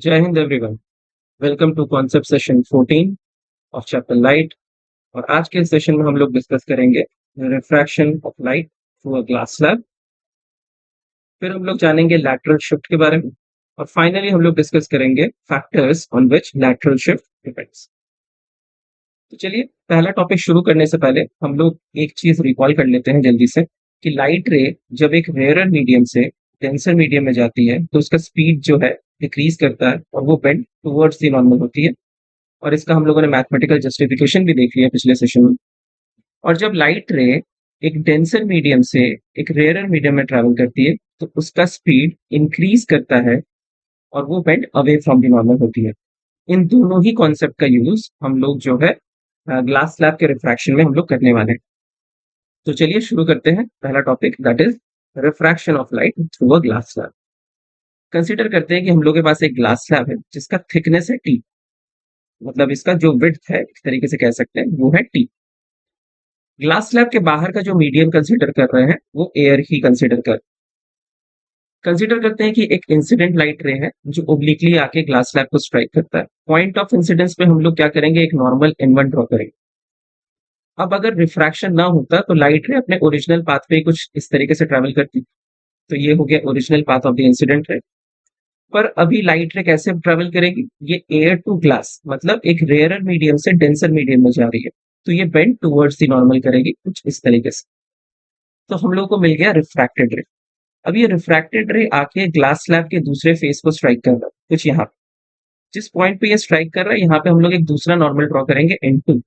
जय हिंद everyone. Welcome to concept session 14 of chapter light. और आज के सेशन में हम लोग डिस्कस करेंगे refraction of light through a glass slab. फिर हम लोग जानेंगे लैटरल शिफ्ट के बारे में। और फाइनली हम लोग डिस्कस करेंगे factors on which lateral shift depends. तो चलिए, पहला टॉपिक शुरू करने से पहले हम लोग एक चीज रिकॉल कर लेते हैं जल्दी से कि लाइट रे जब एक रेयरर मीडियम से डेंसर मीडियम में जाती है तो उसका स्पीड जो है डिक्रीज करता है और वो बेंड टुवर्ड्स द नॉर्मल होती है। और इसका हम लोगों ने मैथमेटिकल जस्टिफिकेशन भी देख लिया पिछले सेशन में। और जब लाइट रे एक डेंसर मीडियम से एक रेयरर मीडियम में ट्रैवल करती है तो उसका स्पीड इंक्रीज करता है और वो bend away from the normal होती है। इन दोनों ही कॉन्सेप्ट का यूज हम लोग जो है ग्लास स्लैब के रिफ्रैक्शन में हम लोग करने वाले हैं। तो चलिए शुरू करते हैं। पहला topic that is refraction of light through a glass slab. Consider करते हैं कि हम लोग के पास एक ग्लास स्लैब है जिसका थिकनेस है टी, मतलब इसका जो विड्थ है इस तरीके से कह सकते हैं वो है टी। ग्लास स्लैब के बाहर का जो मीडियम कंसीडर कर रहे हैं वो एयर ही कंसीडर करते हैं कि एक इंसिडेंट लाइट रे है जो ओब्लिकली आके ग्लास स्लैब को स्ट्राइक करता है। पॉइंट ऑफ इंसिडेंस पे हम लोग क्या करेंगे, एक नॉर्मल N1 ड्रॉ करेंगे। अब अगर रिफ्रैक्शन ना होता तो लाइट रे अपने ओरिजिनल पाथ पे कुछ इस तरीके से ट्रेवल करती। तो ये हो गया original path of the incident रे। पर अभी लाइट रे कैसे ट्रेवल करेगी, ये एयर टू ग्लास मतलब एक रेयरर मीडियम से डेंसर मीडियम में जा रही है। तो ये बेंड टुवर्ड्स द नॉर्मल करेगी कुछ इस तरीके से। तो हम लोग को मिल गया रिफ्रैक्टेड रे। अब ये रिफ्रैक्टेड रे आके ग्लास स्लैब के दूसरे फेस को स्ट्राइक कर रहा है कुछ यहाँ पे। जिस पॉइंट पे ये स्ट्राइक कर रहा है यहाँ पे हम लोग एक दूसरा नॉर्मल ड्रॉ करेंगे N2।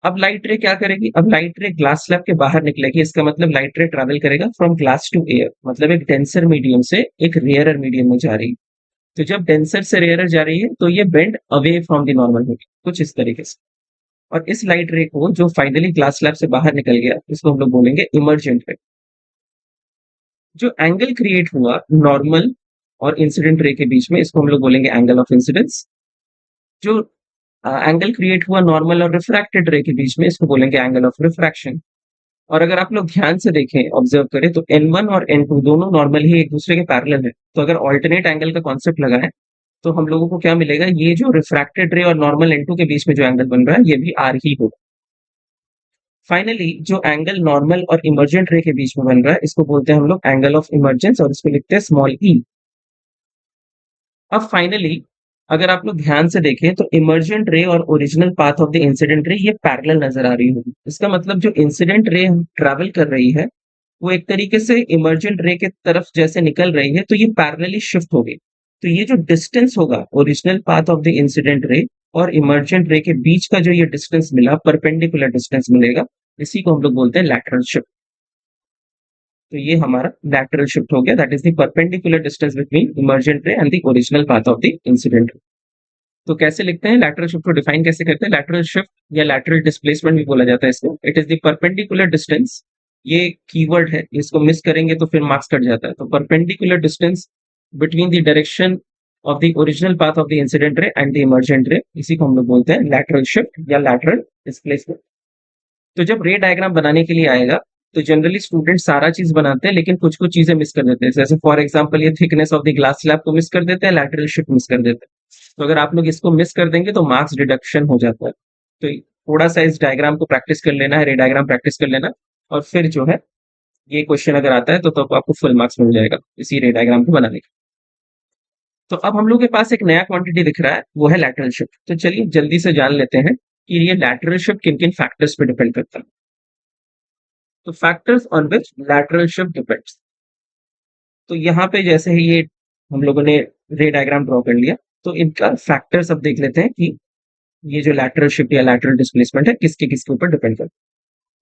अब लाइट रे क्या करेगी, अब लाइट रे ग्लास स्लैब के बाहर निकलेगी। इसका मतलब लाइट रे ट्रैवल करेगा फ्रॉम ग्लास टू एयर, मतलब एक डेंसर मीडियम से एक रेयरर मीडियम में जा रही है। तो जब डेंसर से रेयरर जा रही है तो ये bend away from the normal होगी कुछ इस तरीके से। और इस लाइट रे को जो फाइनली ग्लास स्लैब से बाहर निकल गया इसको हम लोग बोलेंगे इमर्जेंट रे। जो एंगल क्रिएट हुआ नॉर्मल और इंसिडेंट रे के बीच में इसको हम लोग बोलेंगे एंगल ऑफ इंसिडेंस। जो एंगल क्रिएट हुआ नॉर्मल और रिफ्रैक्टेड रे के बीच में इसको बोलेंगे एंगल ऑफ रिफ्रैक्शन। और अगर आप लोग ध्यान से देखें, ऑब्जर्व करें तो N1 और N2 दोनों नॉर्मल ही एक दूसरे के पैरेलल है। तो अगर ऑल्टरनेट एंगल का कॉन्सेप्ट लगा है तो हम लोगों को क्या मिलेगा, ये जो रिफ्रैक्टेड रे और नॉर्मल N2 के बीच में जो एंगल बन रहा है ये भी आर ही होगा। फाइनली जो एंगल नॉर्मल और इमर्जेंट रे के बीच में बन रहा है इसको बोलते हैं हम लोग एंगल ऑफ इमर्जेंस और इसको लिखते हैं स्मॉल ई। अब फाइनली अगर आप लोग ध्यान से देखें तो इमर्जेंट रे और original path of the incident रे ये पैरेलल नजर आ रही होगी। इसका मतलब जो इंसिडेंट रे ट्रैवल कर रही है वो एक तरीके से इमर्जेंट रे के तरफ जैसे निकल रही है तो ये पैरेलली शिफ्ट होगी। तो ये जो डिस्टेंस होगा original path of the incident रे और इमर्जेंट रे के बीच का जो ये डिस्टेंस मिला, परपेंडिकुलर डिस्टेंस मिलेगा, इसी को हम लोग बोलते हैं लैटरल शिफ्ट। तो ये हमारा लैटरल शिफ्ट हो गया, that is the perpendicular distance between emergent रे and the original path of the incident. तो कैसे लिखते हैं लैटरल शिफ्ट को, डिफाइन कैसे करते हैं, लैटरल शिफ्ट या लैटरल डिस्प्लेसमेंट भी बोला जाता है इसको। It is the perpendicular distance, ये कीवर्ड है, इसको मिस करेंगे तो फिर मार्क्स कट जाता है। तो perpendicular distance between the direction of the original path of the incident रे एंड द इमर्जेंट रे, इसी को हम लोग बोलते हैं लैटरल शिफ्ट या लैटरल डिस्प्लेसमेंट। तो जब रे डायग्राम बनाने के लिए आएगा तो जनरली स्टूडेंट सारा चीज बनाते हैं लेकिन कुछ कुछ चीजें मिस कर देते हैं। जैसे फॉर एग्जांपल ये thickness of the glass slab को मिस कर देते हैं, लैटरल शिफ्ट मिस कर देते हैं। तो अगर आप लोग इसको मिस कर देंगे तो मार्क्स डिडक्शन हो जाता है। तो थोड़ा सा इस डायग्राम को प्रैक्टिस कर लेना है, रे डायग्राम प्रैक्टिस कर लेना, और फिर जो है ये क्वेश्चन अगर आता है तो आपको फुल मार्क्स मिल जाएगा इसी रे डायग्राम को बनाने का। तो अब हम लोग के पास एक नया क्वांटिटी दिख रहा है, वो है लैटरल शिफ्ट। तो चलिए जल्दी से जान लेते हैं कि ये लैटरल शिफ्ट किन किन फैक्टर्स पे डिपेंड करता है। तो factors on which lateral shift depends. तो यहाँ पे जैसे ही ये हम लोगों ने रे डायग्राम ड्रॉ कर लिया तो इनका फैक्टर्स अब देख लेते हैं कि ये जो लैटरल शिफ्ट या लैटरल डिस्प्लेसमेंट है किसके किसके ऊपर डिपेंड करता है।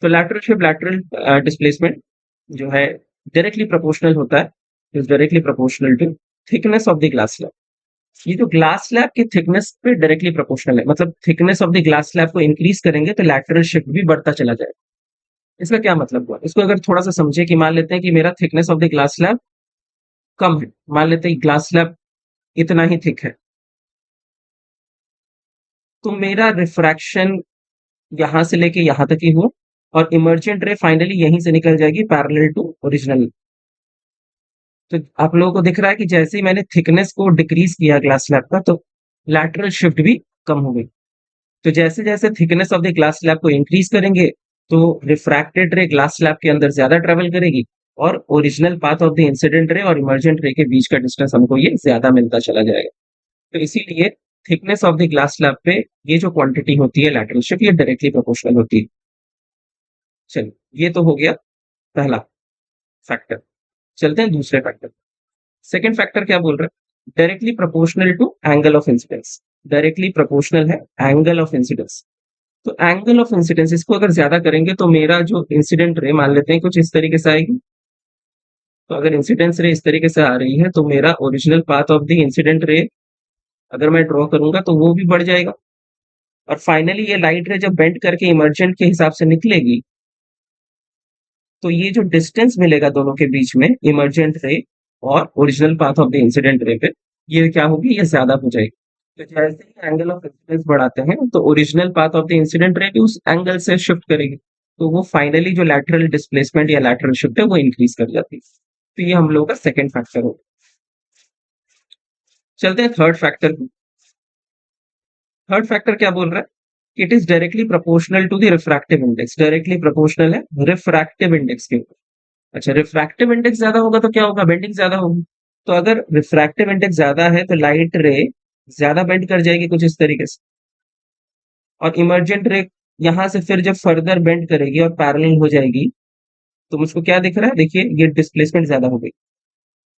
तो लैटरल शिफ्ट, लैटरल डिस्प्लेसमेंट जो है डायरेक्टली प्रोपोर्शनल होता है, is directly proportional to thickness of the glass slab. ये जो ग्लास स्लैब की थिकनेस पे डायरेक्टली प्रोपोर्शनल है, मतलब thickness of the glass slab को इंक्रीज करेंगे तो लैटरल शिफ्ट भी बढ़ता चला जाएगा। इसका क्या मतलब हुआ, इसको अगर थोड़ा सा समझे कि मान लेते हैं कि मेरा thickness of the glass slab कम है, मान लेते हैं ग्लास स्लैब इतना ही थिक है, तो मेरा रिफ्रैक्शन यहां से लेके यहां तक ही हुआ और इमर्जेंट रे फाइनली यहीं से निकल जाएगी पैरेलल टू ओरिजिनल। तो आप लोगों को दिख रहा है कि जैसे ही मैंने थिकनेस को डिक्रीज किया ग्लास स्लैब का, तो लैटरल शिफ्ट भी कम हो गई। तो जैसे-जैसे thickness of the glass slab को इंक्रीज करेंगे, तो रिफ्रैक्टेड रे ग्लास स्लैब के अंदर ज़्यादा ट्रैवल करेगी और original path of the incident रे और इमर्जेंट रे के बीच का डिस्टेंस हमको ये ज़्यादा मिलता चला जाएगा। तो इसीलिए thickness of the glass slab पे ये जो क्वांटिटी होती है लैटरल शिफ्ट, ये डायरेक्टली प्रोपोर्शनल होती है। चलिए, ये तो हो गया पहला फैक्टर। चलते हैं दूसरे फैक्टर। सेकंड फैक्टर क्या बोल रहा है? Directly proportional to angle of incidence. Directly proportional है एंगल ऑफ इंसिडेंस। तो एंगल ऑफ इंसिडेंस इसको अगर ज्यादा करेंगे तो मेरा जो इंसिडेंट रे मान लेते हैं कुछ इस तरीके से आएगी। तो अगर इंसिडेंस रे इस तरीके से आ रही है तो मेरा original path of the incident रे अगर मैं ड्रॉ करूंगा तो वो भी बढ़ जाएगा। और फाइनली ये लाइट रे जब बेंड करके इमर्जेंट के हिसाब से निकलेगी, तो ये जो डिस्टेंस मिलेगा दोनों के बीच में इमर्जेंट रे और original path of the incident रे पे, ये क्या होगी, ये ज्यादा हो जाएगी। तो जैसे ही एंगल ऑफ इंसिडेंस बढ़ाते हैं तो original path of the incident रे भी उस एंगल से शिफ्ट करेगी। तो वो फाइनली जो लैटरल डिस्प्लेसमेंट या लैटरल शिफ्ट है वो इंक्रीज कर जाती है। तो ये हम लोगों का सेकंड फैक्टर होगा। चलते हैं थर्ड फैक्टर की। थर्ड फैक्टर क्या बोल रहा है? It is directly proportional to the refractive index. Directly proportional है रिफ्रैक्टिव इंडेक्स के ऊपर। अच्छा, रिफ्रैक्टिव इंडेक्स ज्यादा होगा तो क्या होगा? बेंडिंग ज्यादा होगी। तो अगर रिफ्रैक्टिव इंडेक्स ज्यादा है तो लाइट रे ज्यादा बेंड कर जाएगी कुछ इस तरीके से। और इमर्जेंट रे यहां से फिर जब फर्दर बेंड करेगी और पैरेलल हो जाएगी, तो मुझको क्या दिख रहा है? देखिए, ये डिस्प्लेसमेंट ज्यादा हो गई।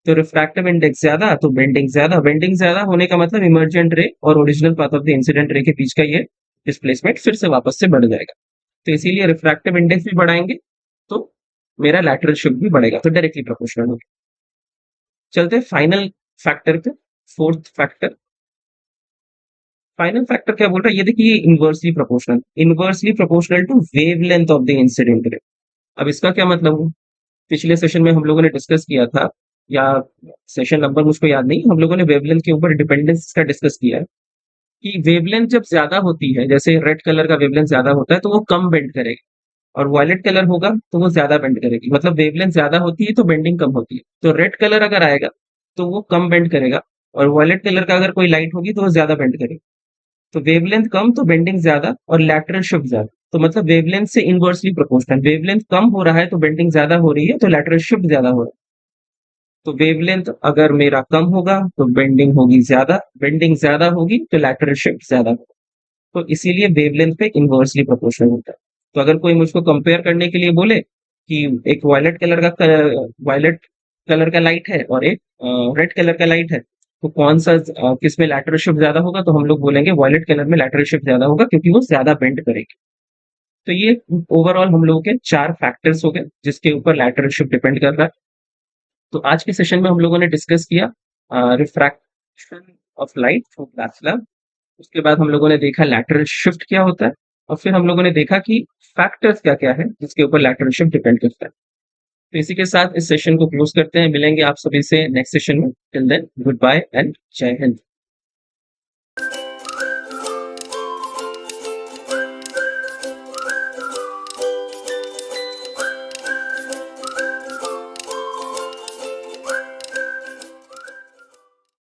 तो रिफ्रैक्टिव इंडेक्स ज्यादा तो बेंडिंग ज्यादा। बेंडिंग ज्यादा होने का मतलब इमर्जेंट रे और original path of the incident रे के बीच का ये डिस्प्लेसमेंट फिर से वापस से बढ़ जाएगा। तो इसीलिए रिफ्रैक्टिव इंडेक्स भी बढ़ाएंगे तो मेरा लैटरल शिफ्ट भी बढ़ेगा, तो डायरेक्टली प्रोपोर्शनल होगा। चलते हैं फाइनल फैक्टर पे। Fourth factor. फाइनल फैक्टर क्या बोल रहा है? ये देखिए, inversely proportional. Inversely proportional to wavelength of the incident ray. अब इसका क्या मतलब है? पिछले सेशन में हम लोगों ने डिस्कस किया था, या सेशन नंबर मुझको याद नहीं, हम लोगों ने वेवलेंथ के ऊपर डिपेंडेंस का डिस्कस किया है कि वेवलेंथ जब ज्यादा होती है, जैसे रेड कलर का वेवलेंथ ज्यादा होता है तो वो कम बेंड करेगी, और वॉयलेट कलर होगा तो वो ज्यादा बेंड करेगी। मतलब वेवलेंथ ज्यादा होती है तो बेंडिंग कम होती है। तो रेड कलर अगर आएगा तो वो कम बेंड करेगा, और वॉयलेट कलर का अगर कोई लाइट होगी तो वो ज्यादा बेंड करेगी। तो वेवलेंथ कम तो बेंडिंग ज्यादा और लैटरल शिफ्ट ज्यादा। तो मतलब वेवलेंथ से इनवर्सली प्रोपोर्शनल। वेवलेंथ कम हो रहा है तो बेंडिंग ज्यादा हो रही है, तो लैटरल शिफ्ट ज्यादा हो रहा है। तो वेवलेंथ अगर मेरा कम होगा तो बेंडिंग होगी ज्यादा, बेंडिंग ज्यादा होगी तो लैटरल शिफ्ट ज्यादा होगा। तो इसीलिए वेवलेंथ पे इनवर्सली प्रोपोर्शनल होता है। तो अगर कोई मुझको कंपेयर करने के लिए बोले कि एक वायलेट कलर का लाइट है और एक रेड कलर का लाइट है, तो कौन सा किस में लैटरल शिफ्ट ज्यादा होगा, तो हम लोग बोलेंगे वॉयलेट कलर में लैटरल शिफ्ट ज्यादा होगा, क्योंकि वो ज्यादा बेंड करेगी। तो ये ओवरऑल हम लोगों के चार फैक्टर्स हो गए जिसके ऊपर लैटरल शिफ्ट डिपेंड कर रहा है। तो आज के सेशन में हम लोगों ने डिस्कस किया refraction of light through glass slab. उसके बाद हम लोगों ने देखा लैटरल शिफ्ट क्या होता है, और फिर हम लोगों ने देखा कि फैक्टर्स क्या क्या है जिसके ऊपर लैटरल शिफ्ट डिपेंड करता है। तो इसी के साथ इस सेशन को क्लोज करते हैं। मिलेंगे आप सभी से नेक्स्ट सेशन में। Till then, goodbye and जय हिंद।